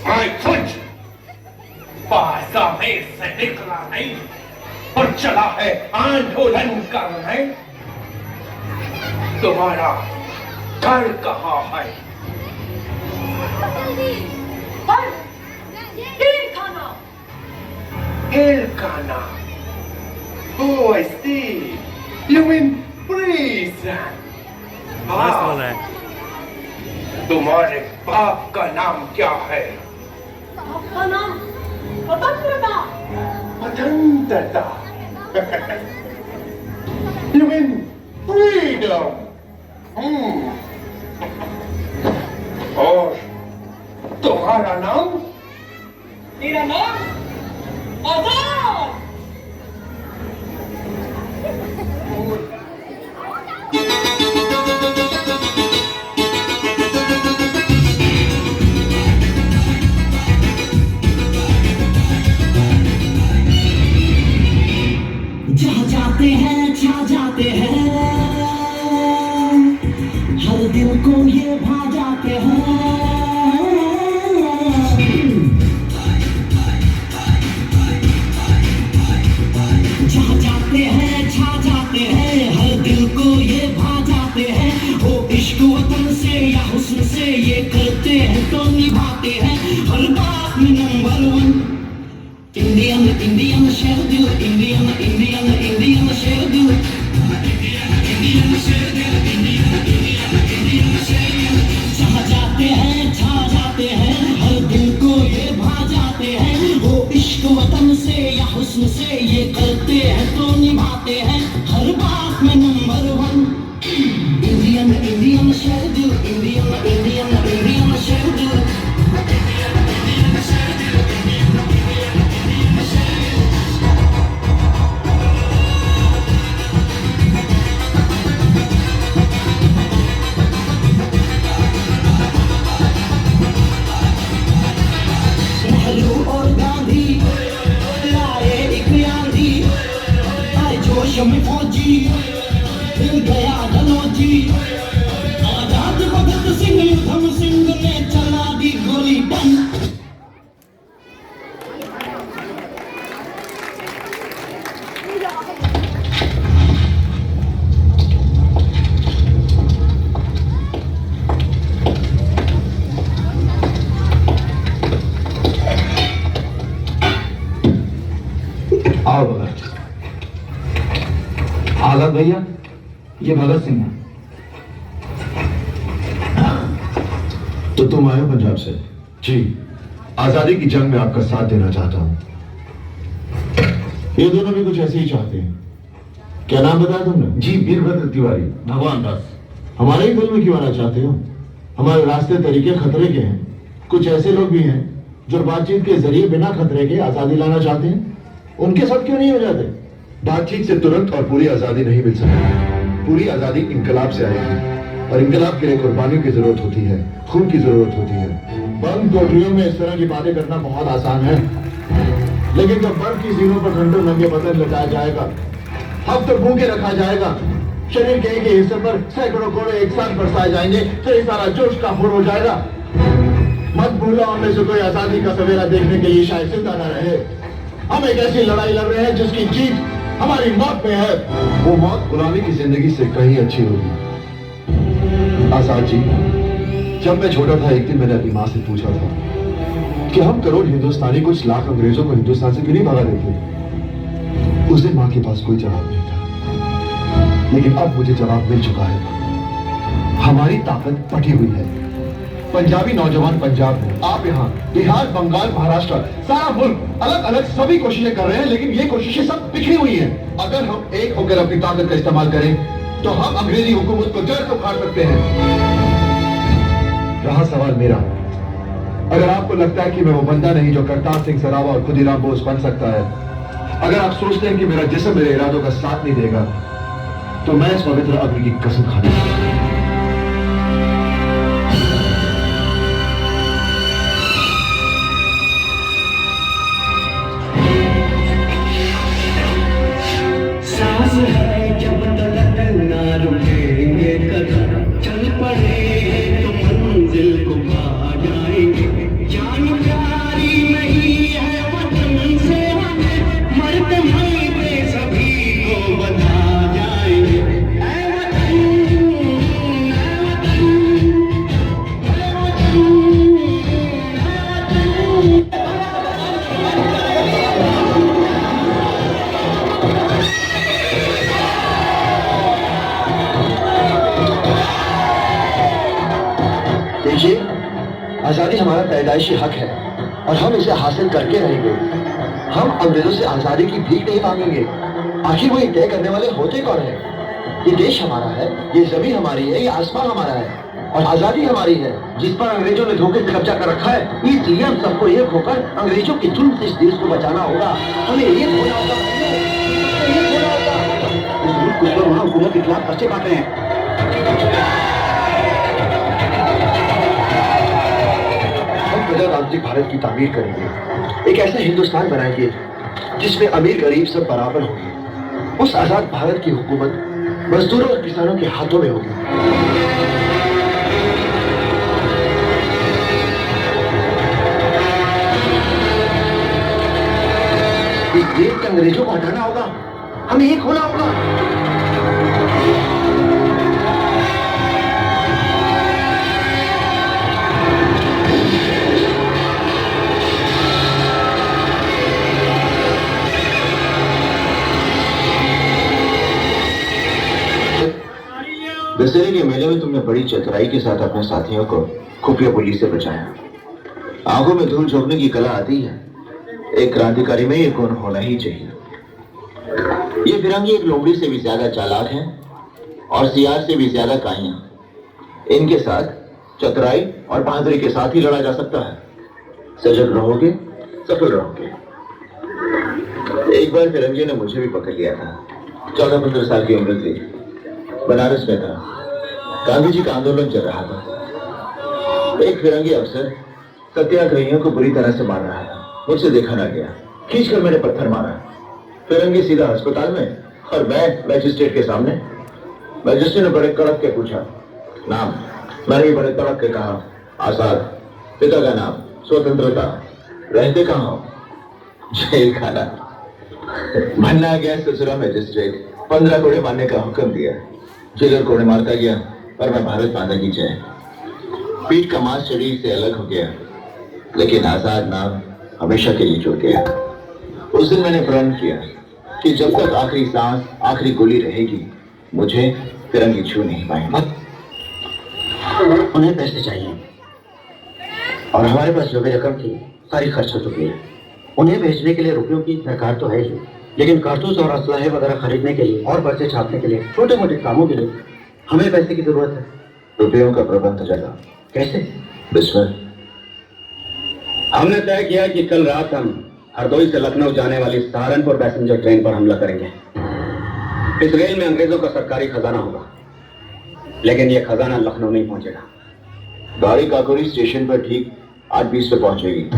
मैं कुछ बाजार से निकला नहीं और चला है आंदोलन करने। तुम्हारा घर कहाँ है? Ilkana. Oh, I see. You mean prison? तुम्हारे बाप का नाम क्या है? बाप का नाम स्वतंत्रता। स्वतंत्रता। You mean freedom? और तुम्हारा नाम? मेरा नाम आजाद। जहाँ जाते हैं छा जाते हैं, हर दिल को ये भा जाते हैं। जहाँ जाते हैं छा जाते हैं, हर दिल को ये भा जाते हैं। हो इश्क वतन से या हुस्न से ये करते हैं तो निभाते हैं हर बात में नंबर वन। इंडियन इंडियन शेर दिल, इंडियन इंडियन इंडियन शेर दिल, इंडियन शेर दिल, इंडियन शेर दिल। जहाँ जाते हैं छा जाते हैं, हर दिल को ये भा जाते हैं। वो इश्क वतन से या हुस्न से ये करते हैं तो निभाते हैं हर बात में नंबर वन। इंडियन इंडियन शेर दिल, इंडियन इंडियन इंडियन शेर दिल, इंडियन शेर दिल, इंडियन शेर दिल। नेहरू और गांधी लाए एक आंधी, आए जोश में फौजी हिल गया डलौजी। आजाद भगत सिंह उधम सिंह ने चला दी गोली बंद। आओ भगत। आजाद भैया, ये भगत सिंह है। तो तुम आए हो पंजाब से? जी, आजादी की जंग में आपका साथ देना चाहता हूं। ये दोनों भी कुछ ऐसे ही चाहते हैं। क्या नाम बताया तुमने? जी, वीरभद्र तिवारी। भगवान दास। हमारे ही दिल में क्यों आना चाहते हो? हमारे रास्ते तरीके खतरे के हैं। कुछ ऐसे लोग भी हैं जो बातचीत के जरिए बिना खतरे के आजादी लाना चाहते हैं। उनके साथ क्यों नहीं हो जाते? बातचीत से तुरंत और पूरी आजादी नहीं मिल सकती। पूरी आजादी इंकलाब से आएगी और इंकलाब के लिए कुर्बानियों की जरूरत होती है, खून की जरूरत होती है। बंद कोठरियों में इस तरह की बातें करना बहुत आसान है, लेकिन जब बर्फ की जीनों पर घंटों नंगे बदन लगाया जाएगा, हफ्तों भूखे रखा जाएगा, शरीर के एक हिस्से पर सैकड़ों कोड़े एक साथ बरसाए जाएंगे तो ये सारा जोश काफूर हो जाएगा। मत भूलो, हमें से कोई आजादी का सवेरा देखने के लिए शायद जिंदा न रहे। हम एक ऐसी लड़ाई लड़ रहे हैं जिसकी जीत हमारी मौत पे है। वो मौत गुलामी की जिंदगी से कहीं अच्छी होगी। आजाद जी, जब मैं छोटा था एक दिन मैंने अपनी माँ से पूछा था कि हम करोड़ हिंदुस्तानी कुछ लाख अंग्रेजों को हिंदुस्तान से क्यों नहीं भगा देते। उस दिन माँ के पास कोई जवाब नहीं था, लेकिन अब मुझे जवाब मिल चुका है। हमारी ताकत बटी हुई है। पंजाबी नौजवान पंजाब में, आप यहाँ बिहार, बंगाल, महाराष्ट्र, सारा मुल्क अलग अलग सभी कोशिशें कर रहे हैं, लेकिन ये कोशिशें सब बिखरी हुई हैं। अगर हम एक होकर अपनी ताकत का इस्तेमाल करें तो हम अंग्रेजी हुकूमत को जड़ से उखाड़ सकते हैं। रहा सवाल मेरा, अगर आपको लगता है कि मैं वो बंदा नहीं जो करतार सिंह सरावा और खुदीराम बोस बन सकता है, अगर आप सोचते हैं कि मेरा जिस्म मेरे इरादों का साथ नहीं देगा, तो मैं इस पवित्र अग्नि की कसम खाता हूं। है जब तक ना रुकेंगे कदम, चल पड़े तो मंजिल को पा जाएंगे। जान प्यार पैदाइशी हक है और हम इसे हासिल करके रहेंगे। हम अंग्रेजों से आजादी की भीख नहीं मांगेंगे। आखिर वो ये तय करने वाले होते कौन है? ये देश हमारा है, ये जमीन हमारी है, ये आसमान हमारा है और आजादी हमारी है, जिस पर अंग्रेजों ने धोखे से कब्जा कर रखा है। इसलिए हम सबको एक होकर अंग्रेजों के जुल्म से इस देश को बचाना होगा। हमें एक होना होगा, एक होना होगा। कुछ लोग वहाँ हुकूमत के खिलाफ पर्चे काट रहे हैं। हम प्रजातांत्रिक भारत की तामीर करेंगे, एक ऐसा हिंदुस्तान बनाएंगे जिसमें अमीर गरीब सब बराबर होंगे। उस आजाद भारत की हुकूमत मजदूरों और किसानों के हाथों में होगी। इस देश के अंग्रेजों को हटाना होगा, हमें एक होना होगा। दशहरे के मेले में तुमने बड़ी चतुराई के साथ अपने साथियों को खुफिया पुलिस से बचाया। आंखों में धूल झोंकने की कला आती है, एक क्रांतिकारी में ये गुण होना ही चाहिए। ये फिरंगी एक लोमड़ी से भी ज्यादा चालाक है और सियार से भी ज्यादा काइयां। इनके साथ चतुराई और बहादुरी के साथ ही लड़ा जा सकता है। सजग रहोगे, सफल रहोगे। एक बार फिरंगी ने मुझे भी पकड़ लिया था। 14-15 साल की उम्र थी, बनारस में था, गांधी जी का आंदोलन चल रहा था। एक फिरंगी अफसर सत्याग्रहियों को बुरी तरह से मार रहा था। मुझसे देखा ना गया, खींचकर मैंने पत्थर मारा। फिरंगी सीधा अस्पताल में और मैं मैजिस्ट्रेट के सामने। मैजिस्ट्रेट ने बड़े कड़क के पूछा, नाम? मैंने भी बड़े कड़क के कहा, आजाद। पिता का नाम? स्वतंत्रता। रहते कहाँ हो? जेल खाना। बनना गया ससुरा मैजिस्ट्रेट। 15 कोड़े मारने का हुक्म दिया। जेलर कोड़े मारता गया पर मैं भारत माता की जय। पीठ का मांस शरीर से अलग हो गया, लेकिन आजाद नाम हमेशा के लिए जुड़ गया। उस दिन मैंने प्रण किया कि जब तक आखिरी सांस, आखिरी गोली रहेगी, मुझे फिरंगी छू नहीं पाएंगे। उन्हें पैसे चाहिए और हमारे पास जो भी रकम थी सारी खर्च हो चुकी है। उन्हें भेजने के लिए रुपयों की दरकार तो है ही, लेकिन कारतूस और असलहे वगैरह खरीदने के लिए और पर्चे छापने के लिए, छोटे मोटे कामों के लिए हमें पैसे की जरूरत है। रुपयों का प्रबंध हो जाएगा। कैसे? बिस्मिल। हमने तय किया कि कल रात हम हरदोई से लखनऊ जाने वाली सहारनपुर पैसेंजर ट्रेन पर हमला करेंगे। इस रेल में अंग्रेजों का सरकारी खजाना होगा, लेकिन यह खजाना लखनऊ नहीं पहुंचेगा। गाड़ी काकोरी स्टेशन पर ठीक 8:20 पे पहुंचेगी।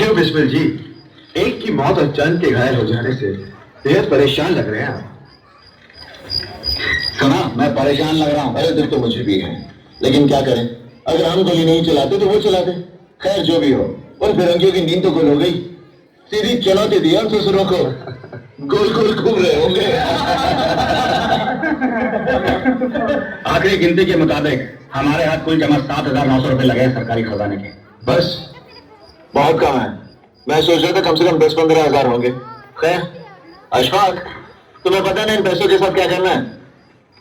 क्यों बिस्मिल जी, एक की मौत और चंद के घायल हो जाने से बेहद परेशान लग रहे हैं आप। सुना, मैं परेशान लग रहा हूँ। अरे दुख तो मुझे भी है, लेकिन क्या करें, अगर हम गोली नहीं चलाते तो वो चलाते। खैर जो भी हो, उन फिरंगियों की नींद तो गुल हो गई। सीधी चुनौती दी हम ससुरों को, गोल गोल घूम रहे होंगे। आखिरी गिनती के मुताबिक हमारे हाथ कुल जमा 7,900 रुपए लगे हैं सरकारी खजाने के। बस बहुत कम है। मैं सोच रहा था कम से कम 10-15 हजार होंगे। खैर अशफाक, तुम्हें पता नहीं इन पैसों के साथ क्या करना है?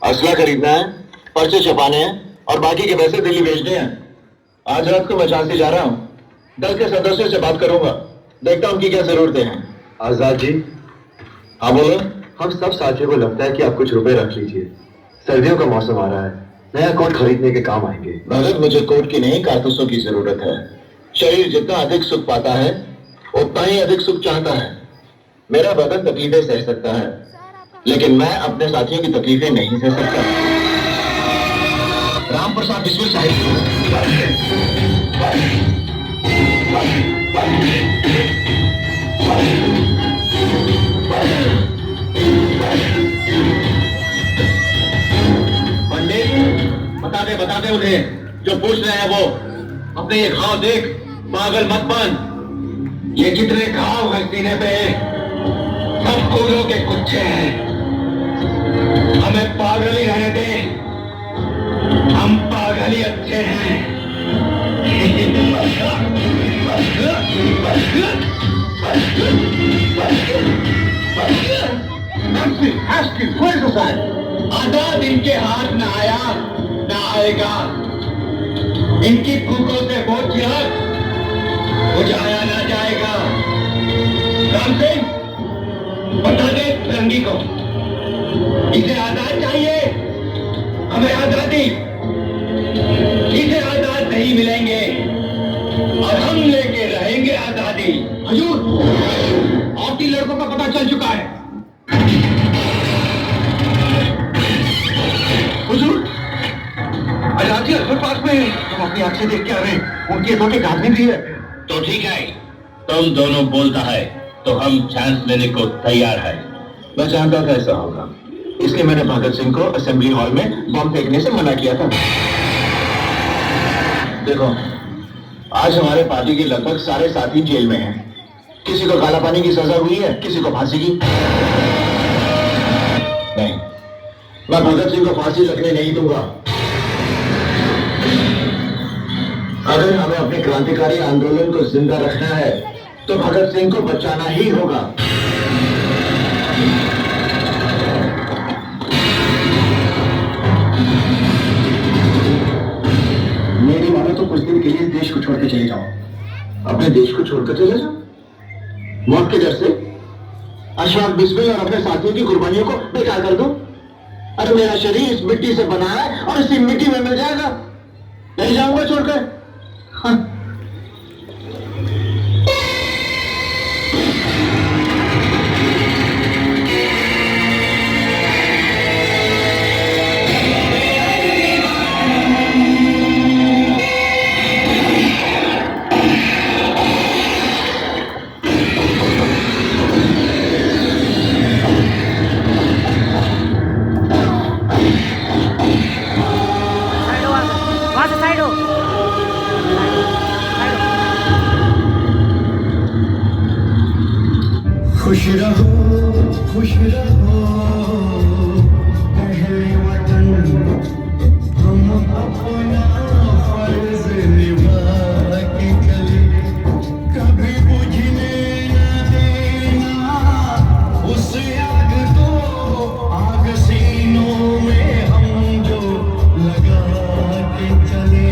असला खरीदना है, पर्चे छपाने हैं और बाकी के पैसे दिल्ली भेजने हैं। आज रात को मैं झांसी जा रहा हूँ, दल के सदस्यों से बात करूंगा, देखता हूँ उनकी क्या जरूरतें हैं। आजाद जी, हाँ बोलो। हम सब साथियों को लगता है कि आप कुछ रुपए रख लीजिए। सर्दियों का मौसम आ रहा है, नया कोट खरीदने के काम आएंगे। भगत, मुझे कोट की नहीं कारतूसों की जरूरत है। शरीर जितना अधिक सुख पाता है उतना ही अधिक सुख चाहता है। मेरा बदन तकलीफें सह सकता है, लेकिन मैं अपने साथियों की तकलीफें नहीं सह सकता। राम प्रसाद बिस्मिल पंडित, बता दे उन्हें जो पूछ रहे हैं वो। अपने ये घाव देख, पागल मत बन। ये जितने घाव हैं सीने पे, सब फूलों के गुच्छे हैं। हमें पागल ही रहने दे, हम पागल ही अच्छे हैं। आजाद इनके हाथ न आया न आएगा। इनकी फूकों से वो चिराग बुझाया ना जाएगा। राम सिंह, बता दे फिरंगी को, इसे आजाद चाहिए, हमें आजादी। इसे आजाद नहीं मिलेंगे और हम लेके रहेंगे आजादी। हजूर, आपकी लड़कों का पता चल चुका है। हुजूर, आजादी अक्सर पास में है, हम अपनी आंख से देख के आ रहे हैं। उनकी दो के आदमी भी है। तो ठीक है, तुम दोनों बोलता है तो हम चांस लेने को तैयार है। मैं जानता था ऐसा होगा, इसलिए मैंने भगत सिंह को असेंबली हॉल में बम फेंकने से मना किया था। देखो, आज हमारे पार्टी के लगभग सारे साथी जेल में हैं। किसी को काला पानी की सजा हुई है, किसी को फांसी की। नहीं, मैं भगत सिंह को फांसी लगने नहीं दूंगा। अगर हमें अपने क्रांतिकारी आंदोलन को जिंदा रखना है तो भगत सिंह को बचाना ही होगा। मेरी मानो तो कुछ दिन के लिए देश को छोड़ के चले जाओ। अपने देश को छोड़कर चले जाओ? मौत के डर से अशफाक बिस्मिल और अपने साथियों की कुर्बानियों को बेकार कर दो? अरे मेरा शरीर इस मिट्टी से बना है और इसी मिट्टी में मिल जाएगा। नहीं जाऊंगा छोड़कर। हाँ। खुश रहो खुश रहो पहले वतन, हम अपना फर्ज निभा के चले, कभी बुझने न देना उस आग को, आग सीनों में हम जो लगा के चले।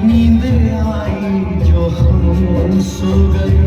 नींद आई जो हम सो गए,